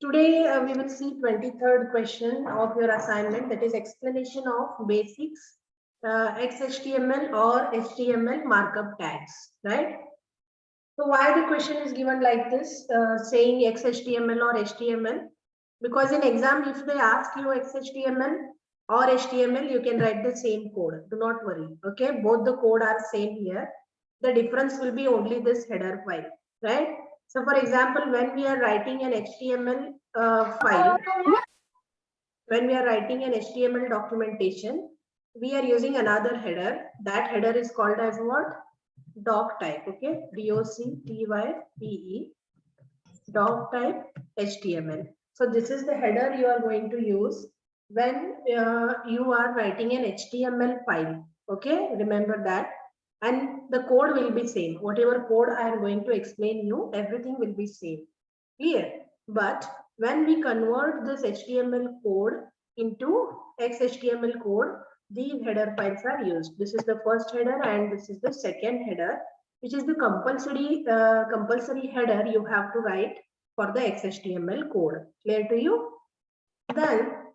Today we will see 23rd question of your assignment, that is explanation of basics XHTML or HTML markup tags, right? So why the question is given like this, saying XHTML or HTML? Because in exam, if they ask you XHTML or HTML, you can write the same code. Do not worry. Okay, both the code are same here. The difference will be only this header file, right? So for example, when we are writing an HTML file, when we are writing an HTML documentation, we are using another header. That header is called as what? Doc type. Okay, DOCTYPE, doc type HTML. So this is the header you are going to use when you are writing an HTML file. Okay, remember that. And the code will be same. Whatever code I am going to explain you, everything will be same. Clear? But when we convert this HTML code into XHTML code, these header files are used. This is the first header and this is the second header, which is the compulsory header you have to write for the XHTML code. Clear to you? Then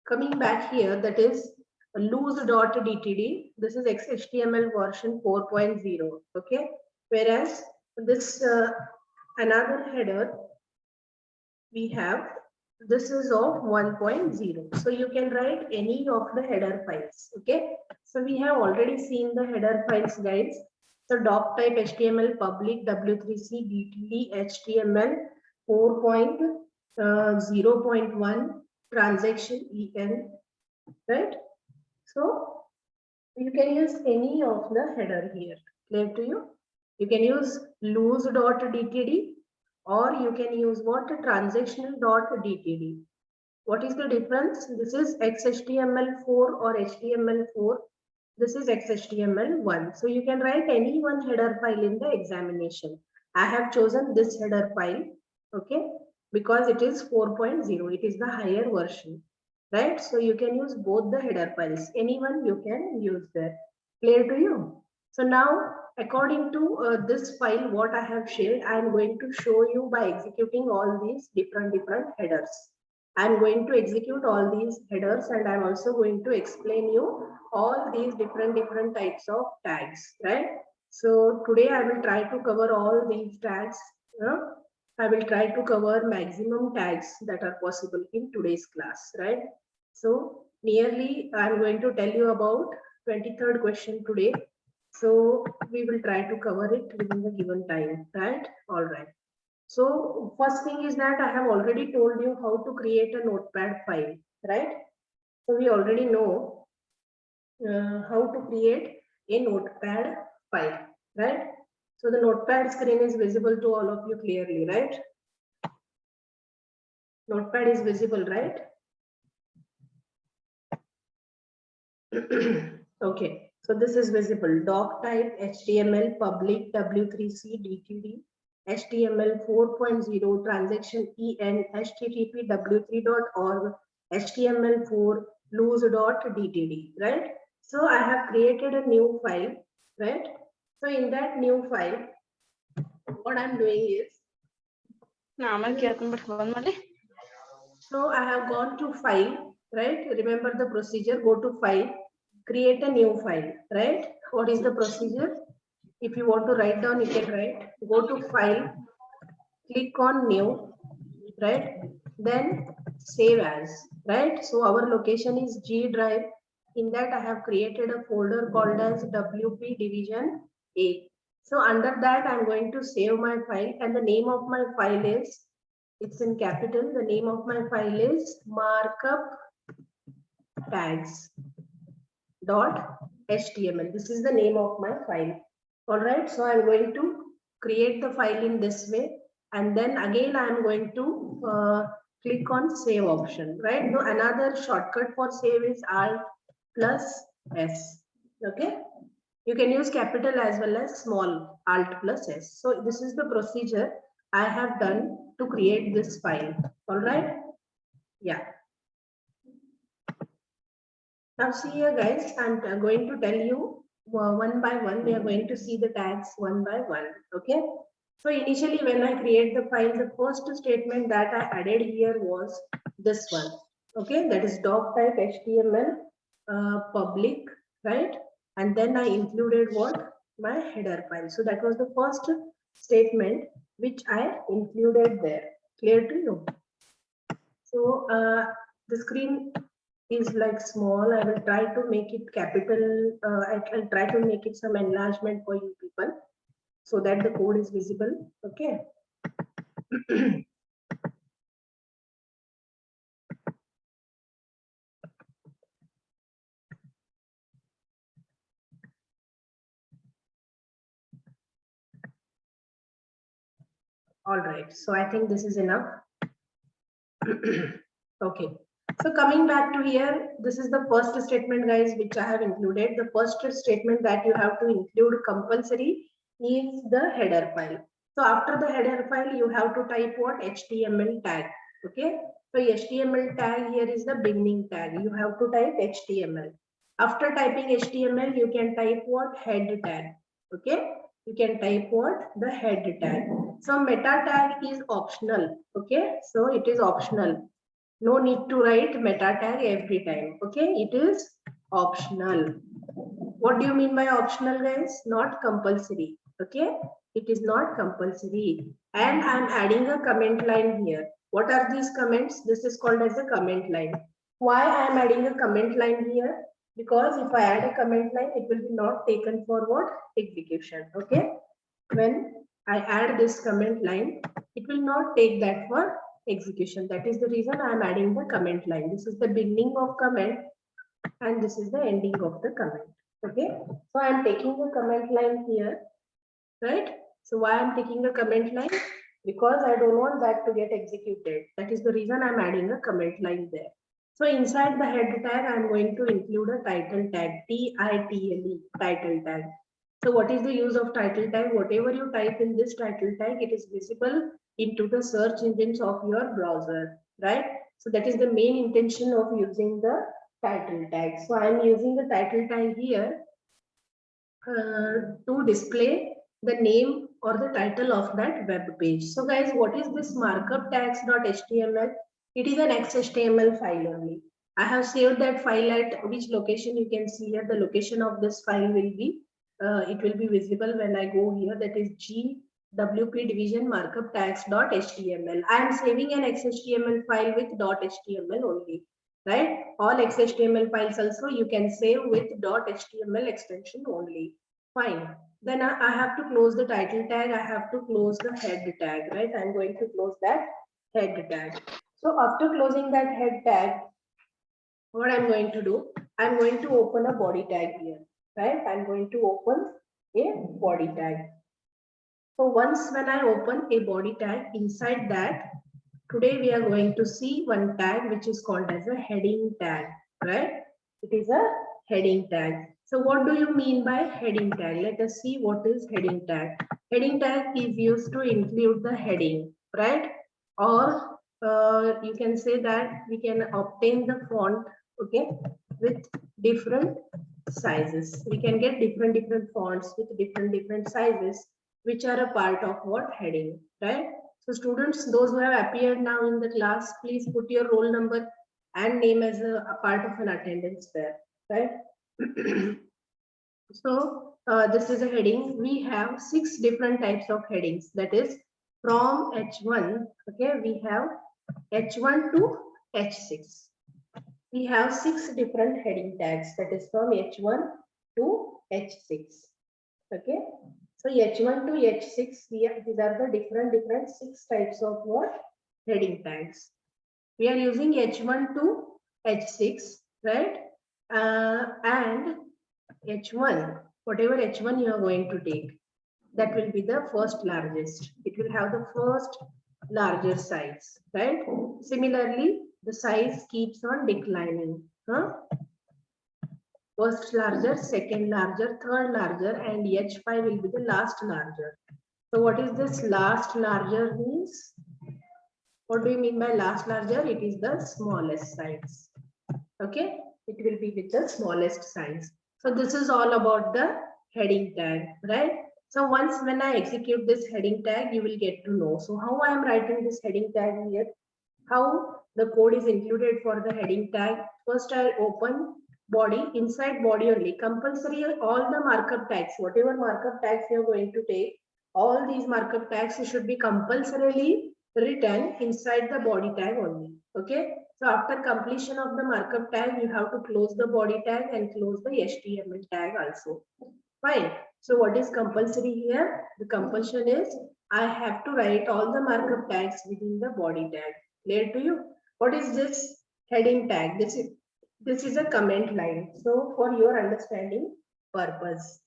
coming back here, that is loose.dtd. This is XHTML version 4.0. Okay, whereas this another header we have, this is of 1.0. So you can write any of the header files. Okay, so we have already seen the header files, guys. So doc type HTML public W3C DTD HTML 4.0.1 transaction EN, right? So you can use any of the header here. Clear to you? You can use loose.dtd or you can use what? Transactional.dtd. What is the difference? This is XHTML4 or HTML4. This is XHTML1. So you can write any one header file in the examination. I have chosen this header file, okay, because it is 4.0. It is the higher version, right? So you can use both the header files. Anyone you can use there. Clear to you? So now, according to this file, what I have shared, I am going to show you by executing all these different headers. I'm going to execute all these headers and I'm also going to explain you all these different types of tags, right? So today I will try to cover all these tags. I will try to cover maximum tags that are possible in today's class, right? So nearly I'm going to tell you about 23rd question today. So we will try to cover it within the given time, right? All right. So first thing is that I have already told you how to create a notepad file, right? So we already know how to create a notepad file, right? So the notepad screen is visible to all of you clearly, right? Notepad is visible, right? Okay, so this is visible. Doc type HTML public W3C DTD HTML 4.0 transaction EN HTTP w3.org HTML4 loose.dtd, right? So I have created a new file, right? So in that new file, what I'm doing is, so I have gone to file, right? Remember the procedure, go to file, create a new file, right? What is the procedure? If you want to write down, you can write, go to file, click on new, right? Then save as, right? So our location is G drive. In that I have created a folder called as WP division A. So under that I'm going to save my file and the name of my file is, it's in capital, the name of my file is markup tags dot html. This is the name of my file. All right, so I'm going to create the file in this way and then again I'm going to click on save option, right? No, another shortcut for save is alt plus s. Okay, you can use capital as well as small, alt plus s. So this is the procedure I have done to create this file. All right, yeah. Now see here guys, I'm going to tell you one by one. We are going to see the tags one by one. Okay. So initially when I create the file, the first statement that I added here was this one. Okay, that is doc type HTML public, right? And then I included what? My header file. So that was the first statement which I included there. Clear to you? So the screen is like small. I will try to make it capital. I'll try to make it some enlargement for you people so that the code is visible. Okay. All right. So I think this is enough. Okay. So coming back to here, this is the first statement, guys, which I have included. The first statement that you have to include compulsory is the header file. So after the header file, you have to type what? HTML tag. Okay. So HTML tag here is the beginning tag. You have to type HTML. After typing HTML, you can type what? Head tag. Okay. You can type what? The head tag. So meta tag is optional. Okay. So it is optional. No need to write meta tag every time. Okay. It is optional. What do you mean by optional, guys? Not compulsory. Okay. It is not compulsory. And I'm adding a comment line here. What are these comments? This is called as a comment line. Why I am adding a comment line here? Because if I add a comment line, it will be not taken for what? Execution. Okay. When I add this comment line, it will not take that for execution. That is the reason I am adding the comment line. This is the beginning of comment and this is the ending of the comment. Okay. So I am taking the comment line here, right? So why I am taking a comment line? Because I don't want that to get executed. That is the reason I'm adding a comment line there. So inside the head tag, I'm going to include a title tag, T-I-T-L-E, title tag. So what is the use of title tag? Whatever you type in this title tag, it is visible into the search engines of your browser, right? So that is the main intention of using the title tag. So I'm using the title tag here to display the name or the title of that web page. So guys, what is this markup tags.html? It is an XHTML file only. I have saved that file at which location you can see here. The location of this file will be, it will be visible when I go here. That is GWP division markup tags.html. I am saving an XHTML file with .html only. Right? All XHTML files also you can save with .html extension only. Fine. Then I have to close the title tag. I have to close the head tag, right? I'm going to close that head tag. So after closing that head tag, what I'm going to do, I'm going to open a body tag here, right? I'm going to open a body tag. So once when I open a body tag, inside that, today we are going to see one tag which is called as a heading tag, right? It is a heading tag. So what do you mean by heading tag? Let us see what is heading tag. Heading tag is used to include the heading, right? Or you can say that we can obtain the font, okay, with different sizes. We can get different fonts with different sizes, which are a part of what? Heading, right? So students, those who have appeared now in the class, please put your roll number and name as a part of an attendance there, right? So this is a heading. We have 6 different types of headings. That is from H1, okay, we have H1 to H6. We have 6 different heading tags. That is from H1 to H6, okay. So H1 to H6, these are the different 6 types of what? Heading tags. We are using H1 to H6, right? And H1, whatever H1 you are going to take, that will be the first largest. It will have the first larger size, right? Similarly, the size keeps on declining. Huh? First larger, second larger, third larger, and H5 will be the last larger. So what is this last larger means? What do you mean by last larger? It is the smallest size. Okay, it will be with the smallest size. So this is all about the heading tag, right? So once when I execute this heading tag, you will get to know. So how I am writing this heading tag here, how the code is included for the heading tag. First I'll open body, inside body only, compulsory all the markup tags, whatever markup tags you're going to take, all these markup tags should be compulsorily written inside the body tag only. Okay. So after completion of the markup tag, you have to close the body tag and close the HTML tag also. Fine. So what is compulsory here? The compulsion is I have to write all the markup tags within the body tag. Clear to you? What is this heading tag? This is a comment line. So for your understanding purpose,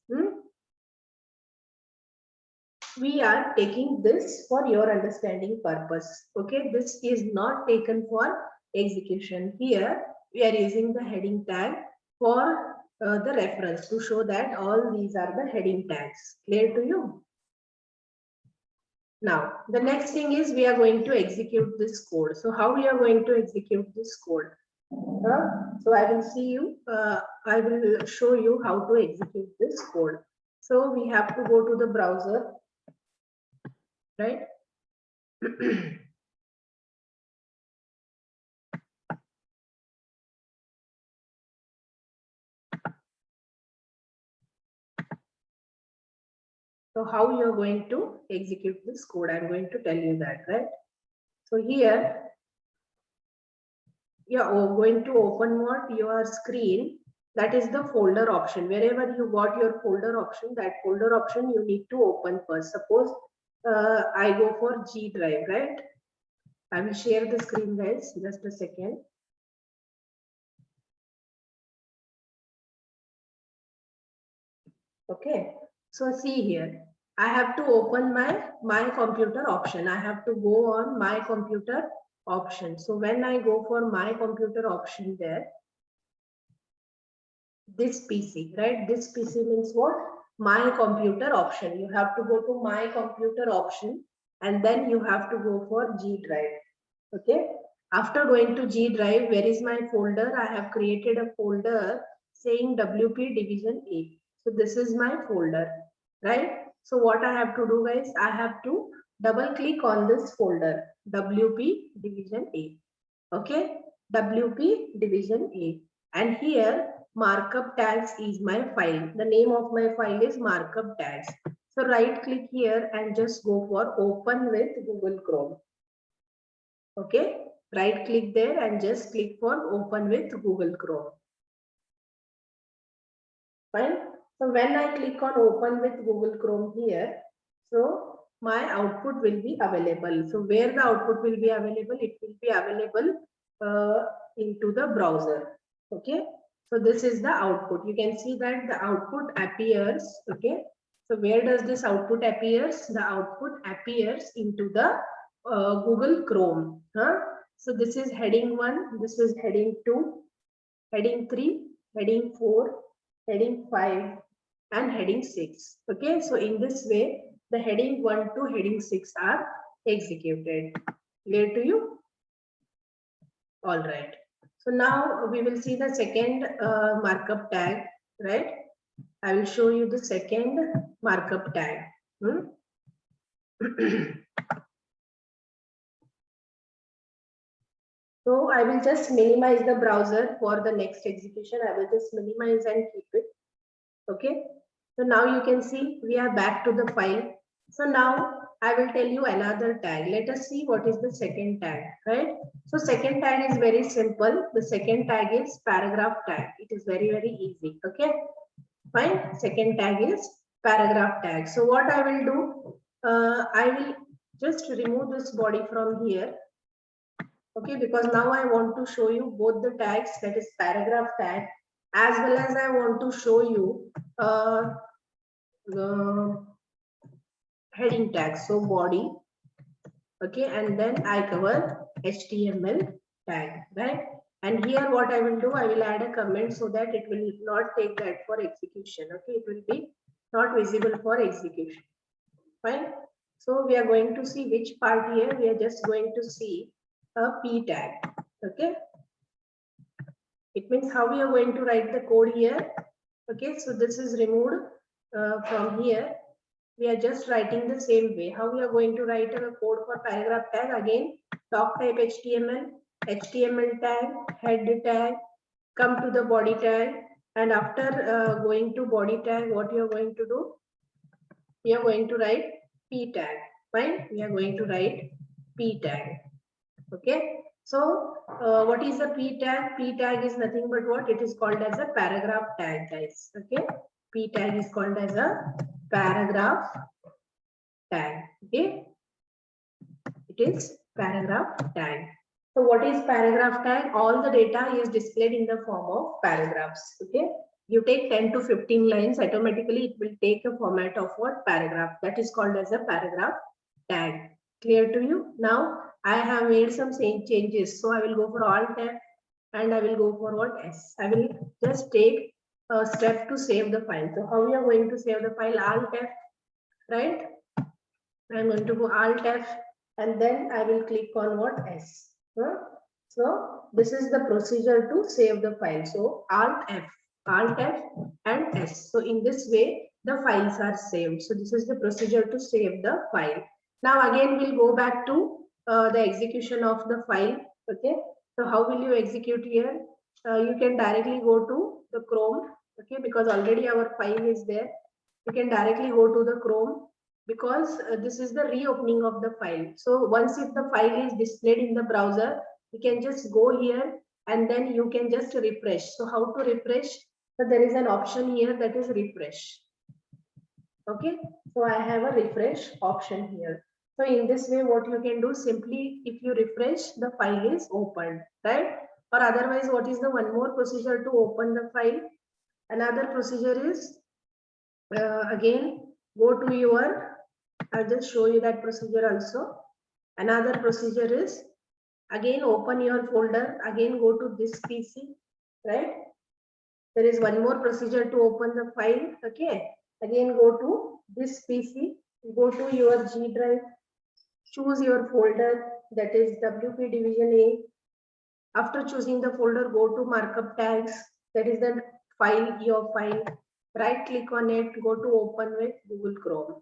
we are taking this for your understanding purpose. Okay, this is not taken for execution. Here we are using the heading tag for the reference to show that all these are the heading tags. Clear to you? Now, the next thing is we are going to execute this code. So how we are going to execute this code? So I will see you, I will show you how to execute this code. So we have to go to the browser, right? So how you are going to execute this code? I'm going to tell you that, right? So here you are going to open what your screen. That is the folder option. Wherever you got your folder option, that folder option you need to open first. Suppose I go for G drive, right? I will share the screen, guys. Just a second. Okay. So see here, I have to open my computer option. I have to go on my computer option. So when I go for my computer option there, this PC, right? This PC means what? My computer option. You have to go to my computer option and then you have to go for G drive. Okay. After going to G drive, where is my folder? I have created a folder saying WP Division A. So this is my folder, right? So what I have to do, guys, I have to double click on this folder, WP Division A. Okay, WP Division A. And here markup tags is my file. The name of my file is markup tags. So right click here and just go for open with Google Chrome. Okay, right click there and just click for open with Google Chrome. Fine. So when I click on open with Google Chrome here, so my output will be available. So where the output will be available, it will be available into the browser. Okay. So this is the output. You can see that the output appears. Okay. So where does this output appears? The output appears into the Google Chrome. So this is heading 1. This is heading 2, heading 3, heading 4, heading 5 and heading 6. Okay, so in this way the heading 1 to heading 6 are executed. Clear to you? All right. So now we will see the second markup tag, right? I will show you the second markup tag. So I will just minimize the browser for the next execution. I will just minimize and keep it. Okay. So now you can see we are back to the file. So now I will tell you another tag. Let us see what is the second tag, right? So second tag is very simple. The second tag is paragraph tag. It is very, very easy. Okay. Fine. Second tag is paragraph tag. So what I will do, I will just remove this body from here. Okay, because now I want to show you both the tags, that is paragraph tag, as well as I want to show you the heading tag. So body, okay, and then I cover HTML tag, right? And here what I will do, I will add a comment so that it will not take that for execution. Okay, it will be not visible for execution. Fine. So we are going to see which part here. We are just going to see a P tag. Okay. It means how we are going to write the code here. Okay. So this is removed from here. we are just writing the same way. How we are going to write a code for paragraph tag? Again, doc type HTML, HTML tag, head tag, come to the body tag, and after going to body tag, what you are going to do? We are going to write p tag. Fine, we are going to write p tag. Okay. So what is a p tag? P tag is nothing but what? It is called as a paragraph tag, guys. Okay. P tag is called as a paragraph tag. Okay. It is paragraph tag. So what is paragraph tag? All the data is displayed in the form of paragraphs. Okay. You take 10 to 15 lines, automatically it will take a format of what? Paragraph. That is called as a paragraph tag. Clear to you? Now I have made some changes. So I will go for Alt F and I will go for what? S. I will just take a step to save the file. So how we are going to save the file? Alt F, right? I'm going to go Alt F and then I will click on what? S. So this is the procedure to save the file. So Alt F and S. So in this way, the files are saved. So this is the procedure to save the file. Now again, we'll go back to the execution of the file. Okay. So how will you execute here? You can directly go to the Chrome. Okay, because already our file is there. You can directly go to the Chrome because this is the reopening of the file. So once if the file is displayed in the browser, you can just go here and then you can just refresh. So how to refresh? So there is an option here that is refresh. Okay, so I have a refresh option here. So in this way, what you can do, simply if you refresh, the file is opened, right? Or otherwise, what is the one more procedure to open the file? Another procedure is again go to your, I'll just show you that procedure also. Another procedure is again open your folder, again go to this PC, right? There is one more procedure to open the file. Okay, again go to this PC, go to your G drive, choose your folder, that is WP Division A. After choosing the folder, go to markup tags, that is the file, your file. Right click on it, go to open with Google Chrome.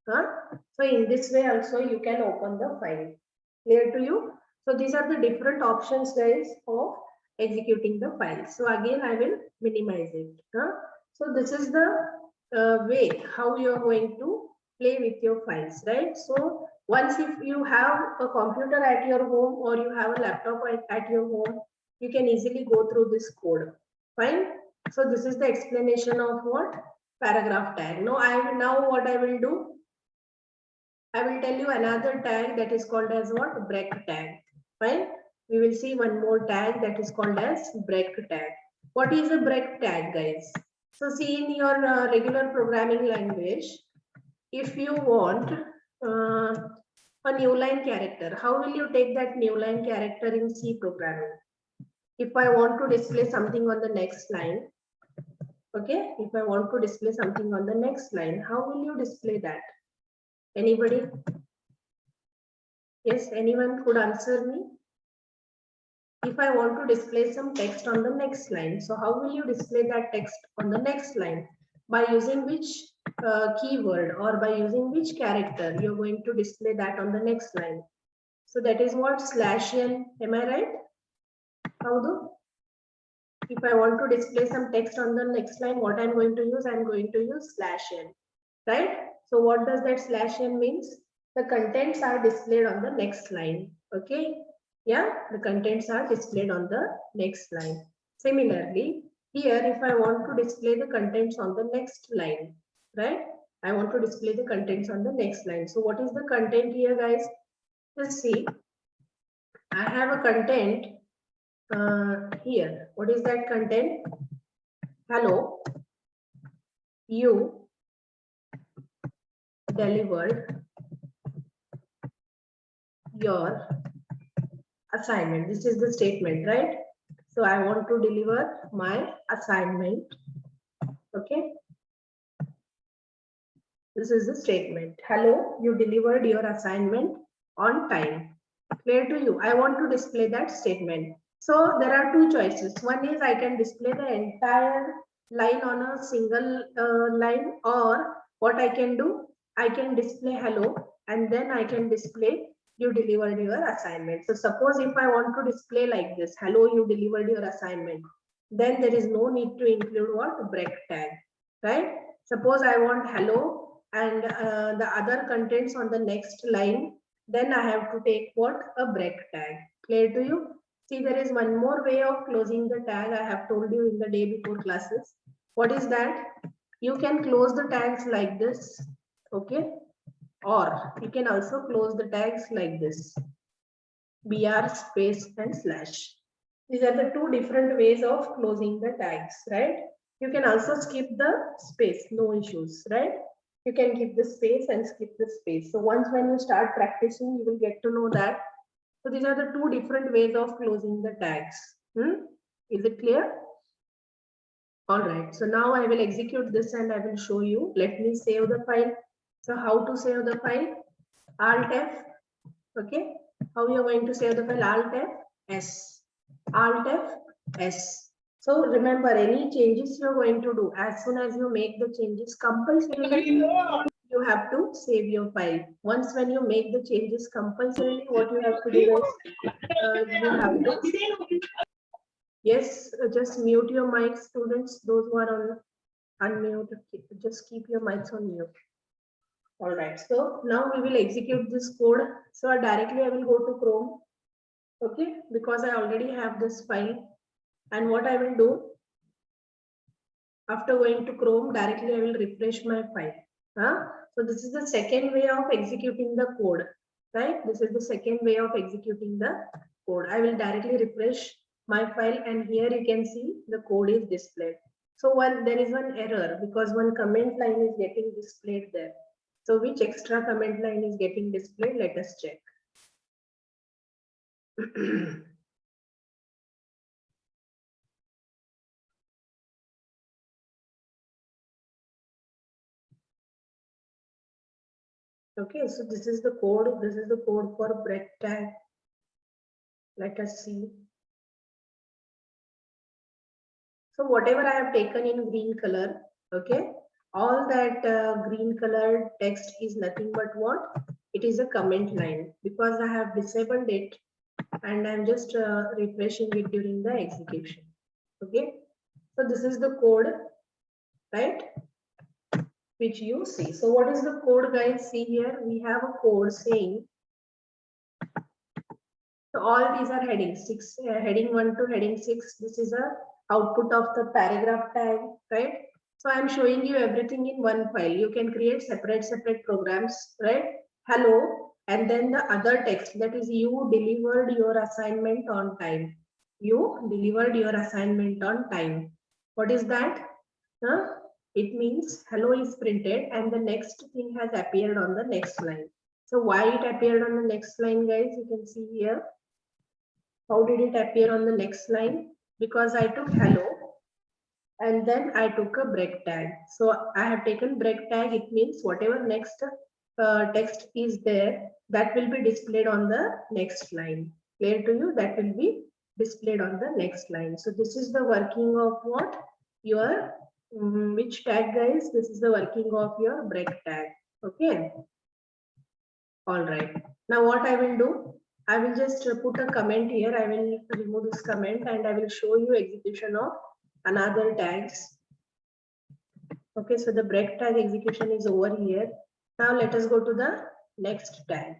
So in this way also you can open the file. Clear to you? So these are the different options, guys, of executing the file. So again I will minimize it. So this is the way how you are going to play with your files, right? So once if you have a computer at your home or you have a laptop at your home, you can easily go through this code. Fine. So this is the explanation of what? Paragraph tag. Now what I will do, I will tell you another tag that is called as what? Break tag. Fine. We will see one more tag that is called as break tag. What is a break tag, guys? So see, in your regular programming language, if you want a new line character, how will you take that new line character in C programming? If I want to display something on the next line, okay, if I want to display something on the next line, how will you display that? Anybody? Yes, anyone could answer me? If I want to display some text on the next line, so how will you display that text on the next line? By using which keyword or by using which character you're going to display that on the next line? So that is what? /n. Am I right? How do? If I want to display some text on the next line, what I'm going to use? I'm going to use /n, right? So what does that /n means? The contents are displayed on the next line. Okay. Yeah, the contents are displayed on the next line. Similarly, here if I want to display the contents on the next line, right? I want to display the contents on the next line. So what is the content here, guys? Let's see. I have a content here. What is that content? Hello, you delivered your assignment. This is the statement, right? So I want to deliver my assignment. Okay. This is the statement. Hello, you delivered your assignment on time. Clear to you? I want to display that statement. So there are two choices. One is I can display the entire line on a single line, or what I can do, I can display hello, and then I can display you delivered your assignment. So suppose if I want to display like this, hello, you delivered your assignment, then there is no need to include what? Break tag, right? Suppose I want hello and the other contents on the next line, then I have to take what? A break tag. Clear to you? See, there is one more way of closing the tag I have told you in the day before classes. What is that? You can close the tags like this, okay? Or you can also close the tags like this, br space and slash. These are the two different ways of closing the tags, right? You can also skip the space, no issues, right? You can keep the space and skip the space. So once when you start practicing, you will get to know that. So these are the two different ways of closing the tags. Is it clear? All right, so now I will execute this and I will show you. Let me save the file. So how to save the file? Alt F, okay. How you are going to save the file? Alt F, S. Alt F, S. So remember, any changes you are going to do, as soon as you make the changes, compulsorily you have to save your file. Once when you make the changes compulsorily, what you have to do is, you have to, yes, just mute your mics, students, those who are on unmute, just keep your mics on mute. All right, so now we will execute this code. So directly I will go to Chrome, okay, because I already have this file. And what I will do, after going to Chrome, directly I will refresh my file. So this is the second way of executing the code, right? This is the second way of executing the code. I will directly refresh my file, and here you can see the code is displayed. So there is one error because one comment line is getting displayed there. So which extra comment line is getting displayed? Let us check. Okay, so this is the code. This is the code for break tag. Let us see. So whatever I have taken in green color, okay, all that green colored text is nothing but what? It is a comment line because I have disabled it and I'm just refreshing it during the execution. Okay, so this is the code, right, which you see. So what is the code, guys? See here, we have a code saying, so all these are headings, heading 1 to heading 6. This is a output of the paragraph tag, right? So I'm showing you everything in one file. You can create separate programs, right? Hello, and then the other text, that is you delivered your assignment on time. You delivered your assignment on time. What is that? It means hello is printed and the next thing has appeared on the next line. So why it appeared on the next line, guys? You can see here. How did it appear on the next line? Because I took hello and then I took a break tag. So I have taken break tag. It means whatever next text is there, that will be displayed on the next line. Clear to you? That will be displayed on the next line. So this is the working of what? Your, which tag, guys? This is the working of your break tag. Okay. All right. Now what I will do? I will just put a comment here. I will remove this comment and I will show you execution of another tags. Okay, so the break tag execution is over here. Now let us go to the next tag.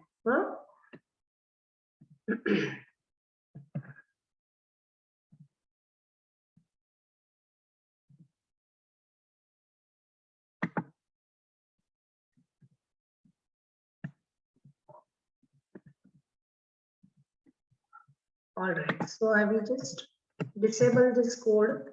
All right, so I will just disable this code.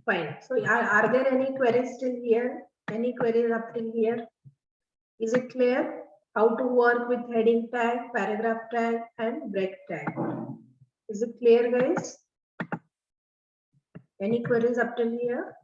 Fine. So are there any queries still here? Any queries up till here? Is it clear how to work with heading tag, paragraph tag, and break tag? Is it clear, guys? Any queries up till here?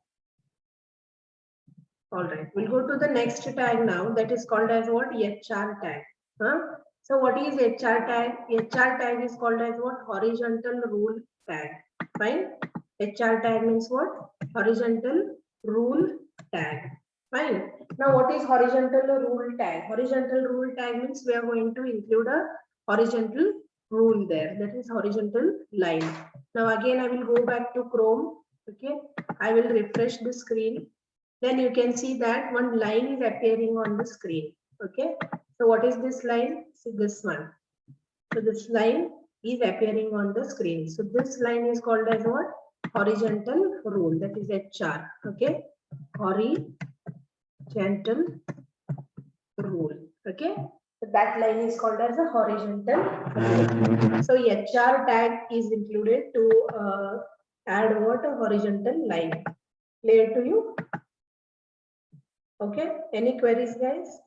All right, we'll go to the next tag now. That is called as what? HR tag. Huh? So what is HR tag? HR tag is called as what? Horizontal rule tag. Fine. HR tag means what? Horizontal rule tag. Fine. Now what is horizontal rule tag? Horizontal rule tag means we are going to include a horizontal rule there. That is horizontal line. Now again I will go back to Chrome. Okay. I will refresh the screen. Then you can see that one line is appearing on the screen. Okay. So what is this line? So this one. So this line is appearing on the screen. So this line is called as what? Horizontal rule. That is HR. Okay. Horizontal rule. Okay. So that line is called as a horizontal rule. So HR tag is included to add what? A horizontal line. Clear to you? Okay. Any queries, guys?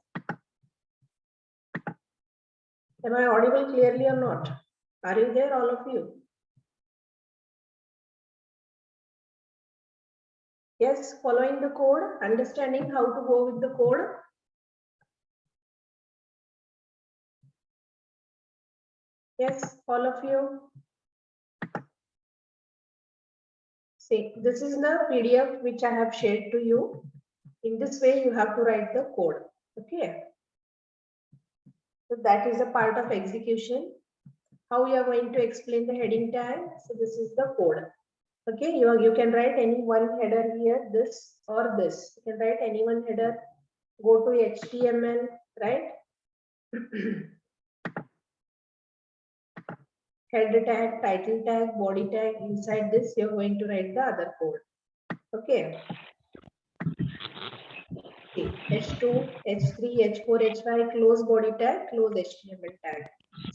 Am I audible clearly or not? Are you there, all of you? Yes, following the code, understanding how to go with the code. Yes, all of you. See, this is the PDF which I have shared to you. In this way, you have to write the code. Okay. So that is a part of execution. How you are going to explain the heading tag? So this is the code. Okay, you can write any one header here, this or this. You can write any one header. Go to HTML, right? Head tag, title tag, body tag. Inside this, you're going to write the other code. Okay. H2, H3, H4, H5, close body tag, close HTML tag.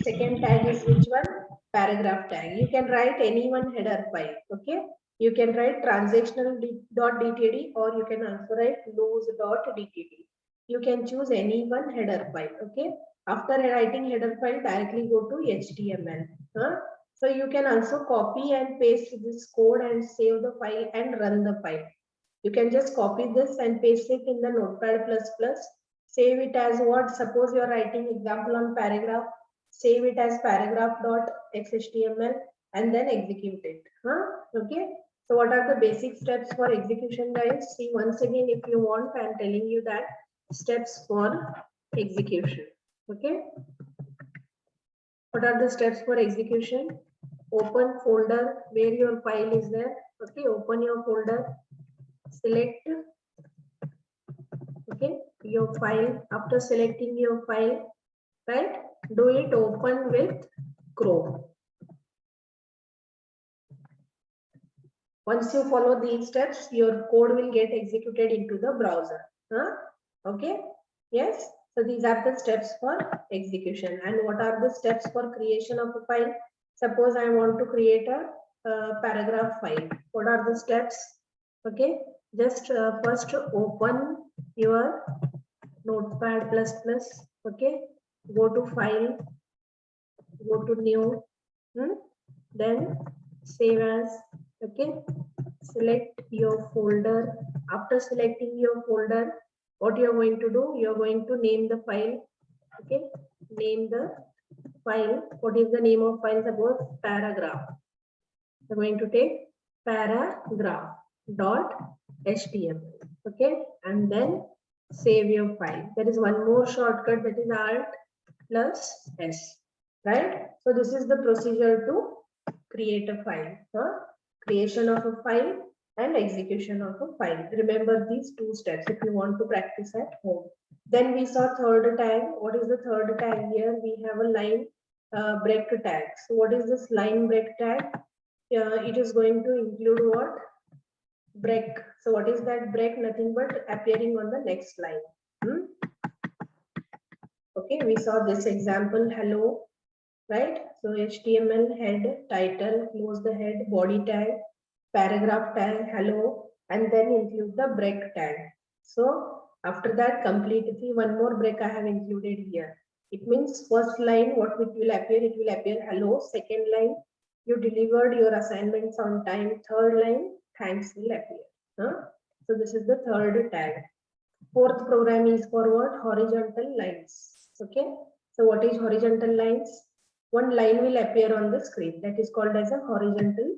Second tag is which one? Paragraph tag. You can write any one header file. Okay. You can write transactional.dtd or you can also write loose.dtd. You can choose any one header file. Okay. After writing header file, directly go to HTML. So you can also copy and paste this code and save the file and run the file. You can just copy this and paste it in the Notepad++. Save it as what? Suppose you are writing example on paragraph. Save it as paragraph.xhtml and then execute it. Okay. So what are the basic steps for execution, guys? See, once again, if you want, I am telling you that steps for execution. Okay. What are the steps for execution? Open folder where your file is there. Okay. Open your folder. Select your file. After selecting your file, right, do it open with Chrome. Once you follow these steps, your code will get executed into the browser. Okay. Yes. So these are the steps for execution. And what are the steps for creation of a file? Suppose I want to create a paragraph file. What are the steps? Okay. Just first open your Notepad++. Okay. Go to file. Go to new. Then save as. Okay. Select your folder. After selecting your folder, what you are going to do? You are going to name the file. Okay. Name the file. What is the name of file? Suppose paragraph. You are going to take paragraph.html. Okay. And then save your file. There is one more shortcut, that is Alt+S. Right. So this is the procedure to create a file. Creation of a file and execution of a file. Remember these two steps if you want to practice at home. Then we saw third tag. What is the third tag here? We have a line break tag. So what is this line break tag? It is going to include what? Break. So what is that break? Nothing but appearing on the next line. Okay, we saw this example, hello, right? So HTML head, title, close the head, body tag, paragraph tag, hello, and then include the break tag. So after that, completely one more break I have included here. It means first line, what it will appear? It will appear hello. Second line, you delivered your assignments on time. Third line, thanks will appear. So this is the third tag. Fourth program is for what? Horizontal lines. Okay. So what is horizontal lines? One line will appear on the screen. That is called as a horizontal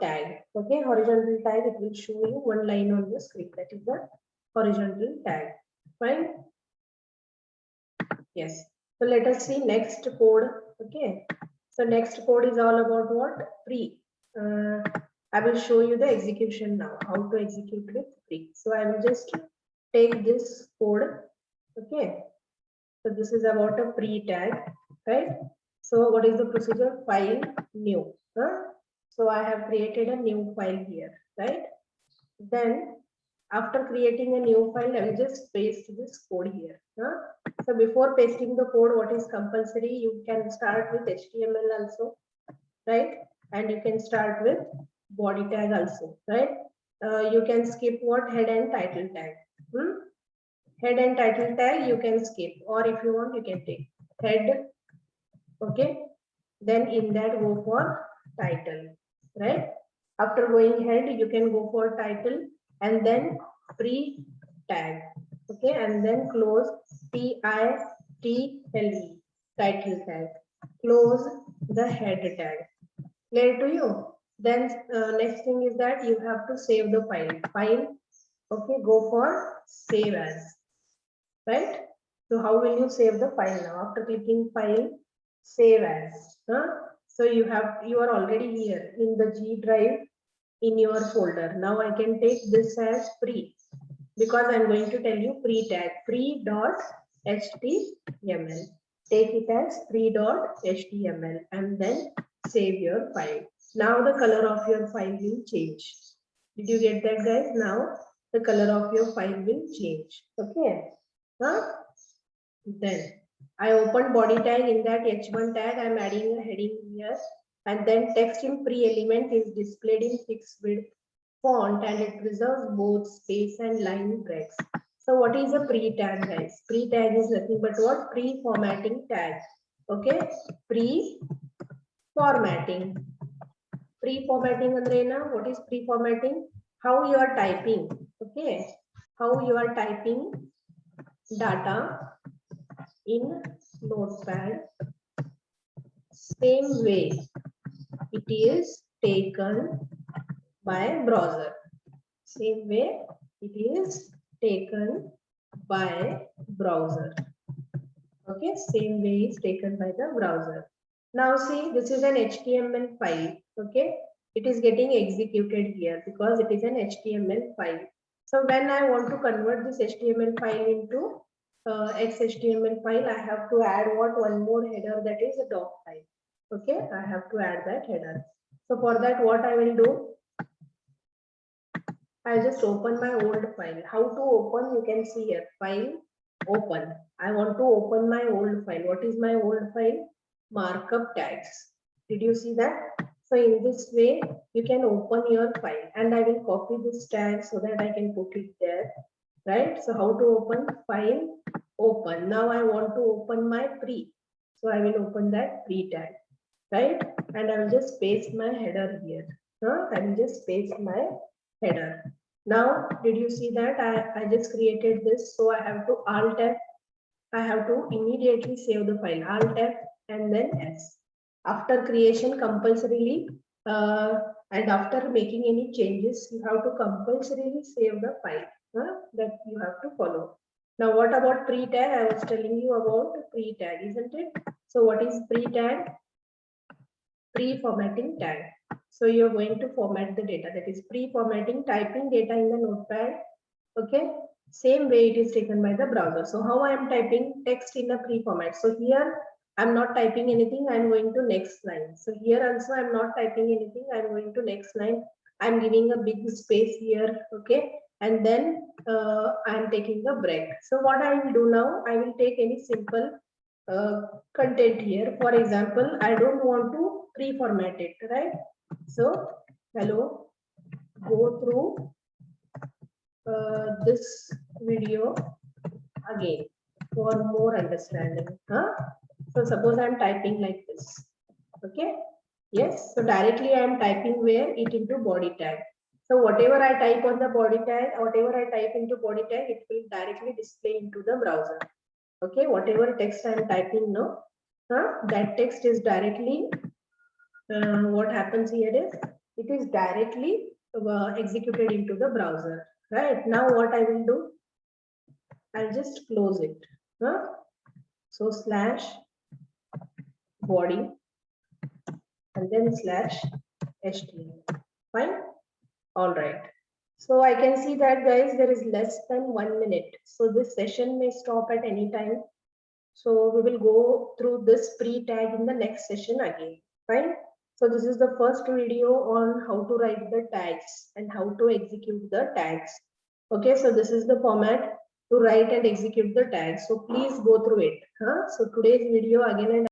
tag. Okay. Horizontal tag. It will show you one line on the screen. That is the horizontal tag. Fine. Yes. So let us see next code. Okay. So next code is all about what? Pre. I will show you the execution now. How to execute with pre. So I will just take this code. Okay. So this is about a pre tag, right? So what is the procedure? File new. So I have created a new file here, right? Then after creating a new file, I will just paste this code here. So before pasting the code, what is compulsory? You can start with HTML also, right? And you can start with body tag also, right? You can skip what? Head and title tag. Head and title tag you can skip, or if you want you can take head. Okay, then in that go for title, right? After going head you can go for title and then pre tag. Okay, and then close title title tag, close the head tag. Clear to you? Then next thing is that you have to save the file. Okay, go for save as, right? So how will you save the file now? After clicking file, save as. So you are already here in the G drive in your folder. Now I can take this as pre, because I'm going to tell you pre tag, pre.html. Take it as pre.html and then save your file. Now the color of your file will change. Did you get that, guys? Now the color of your file will change. Okay. Then I open body tag. In that h1 tag, I'm adding a heading here, and then text in pre element is displayed in fixed width font, and it preserves both space and line breaks. So what is a pre tag, guys? Pre tag is nothing but what? Pre formatting tag. Okay, pre formatting. Pre formatting andre na, what is pre formatting? How you are typing. Okay, how you are typing data in Notepad, same way it is taken by browser. Same way it is taken by browser. Okay, same way is taken by the browser. Now see, this is an HTML file. Okay, it is getting executed here because it is an HTML file. So when I want to convert this HTML file into XHTML file, I have to add what? One more header, that is a doc file. Okay, I have to add that header. So for that, what I will do, I'll just open my old file. How to open? You can see here, file, open. I want to open my old file. What is my old file? Markup tags. Did you see that? So in this way, you can open your file, and I will copy this tag so that I can put it there. Right? So how to open? File, open. Now I want to open my pre. So I will open that pre tag, right? And I will just paste my header here. I will just paste my header. Now, did you see that I just created this? So I have to Alt F. I have to immediately save the file. Alt F and then S. After creation, compulsorily, and after making any changes, you have to compulsorily save the file. That you have to follow. Now, what about pre-tag? I was telling you about pre-tag, isn't it? So, what is pre-tag? Pre-formatting tag. So, you're going to format the data. That is pre-formatting, typing data in the notepad. Okay. Same way it is taken by the browser. So, how I am typing text in a pre-format? So, here I'm not typing anything. I'm going to next line. So, here also I'm not typing anything. I'm going to next line. I'm giving a big space here. Okay. And then I'm taking a break. So what I will do now, I will take any simple content here. For example, I don't want to pre-format it, right? So, hello, go through this video again for more understanding. So suppose I'm typing like this. Okay. Yes. So directly I am typing where? It into body tag. So whatever I type on the body tag, whatever I type into body tag, it will directly display into the browser. Okay, whatever text I am typing now, that text is directly, what happens here is, it is directly executed into the browser. Right, now what I will do, I'll just close it. So slash body and then slash HTML. Fine. All right. So I can see that, guys, there is less than 1 minute. So this session may stop at any time. So we will go through this pre-tag in the next session again. Fine. So this is the first video on how to write the tags and how to execute the tags. Okay, so this is the format to write and execute the tags. So please go through it. So today's video again and